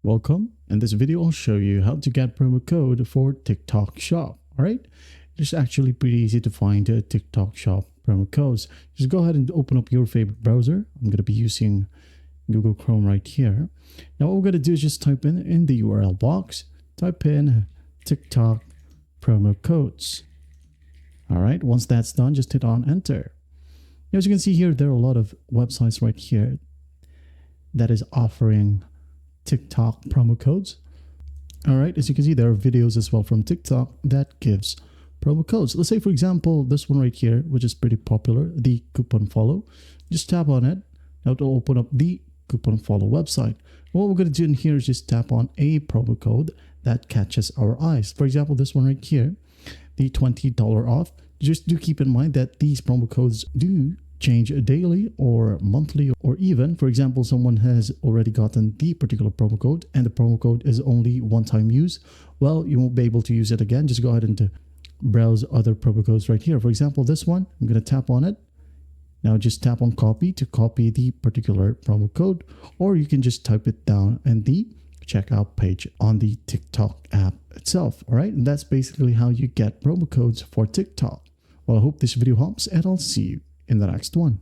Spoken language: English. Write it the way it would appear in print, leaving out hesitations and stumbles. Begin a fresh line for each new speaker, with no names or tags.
Welcome. In this video, I'll show you how to get promo code for TikTok Shop. All right. It's actually pretty easy to find a TikTok Shop promo codes. Just go ahead and open up your favorite browser. I'm going to be using Google Chrome right here. Now, what we're going to do is just type in the URL box, type in TikTok promo codes. All right. Once that's done, just hit on enter. Now, as you can see here, there are a lot of websites right here that is offering TikTok promo codes. All right, as you can see, there are videos as well from TikTok that gives promo codes. Let's say, for example, this one right here, which is pretty popular, the coupon follow. Just tap on it. Now it will open up the coupon follow website. What we're going to do in here is just tap on a promo code that catches our eyes. For example, this one right here, the $20 off. Just do keep in mind that these promo codes do change daily or monthly, or even, for example, someone has already gotten the particular promo code and the promo code is only one-time use. Well, you won't be able to use it again. Just go ahead and browse other promo codes right here. For example, this one, I'm going to tap on it. Now just tap on copy to copy the particular promo code, or you can just type it down in the checkout page on the TikTok app itself. All right, and that's basically how you get promo codes for TikTok. Well, I hope this video helps, and I'll see you in the next one.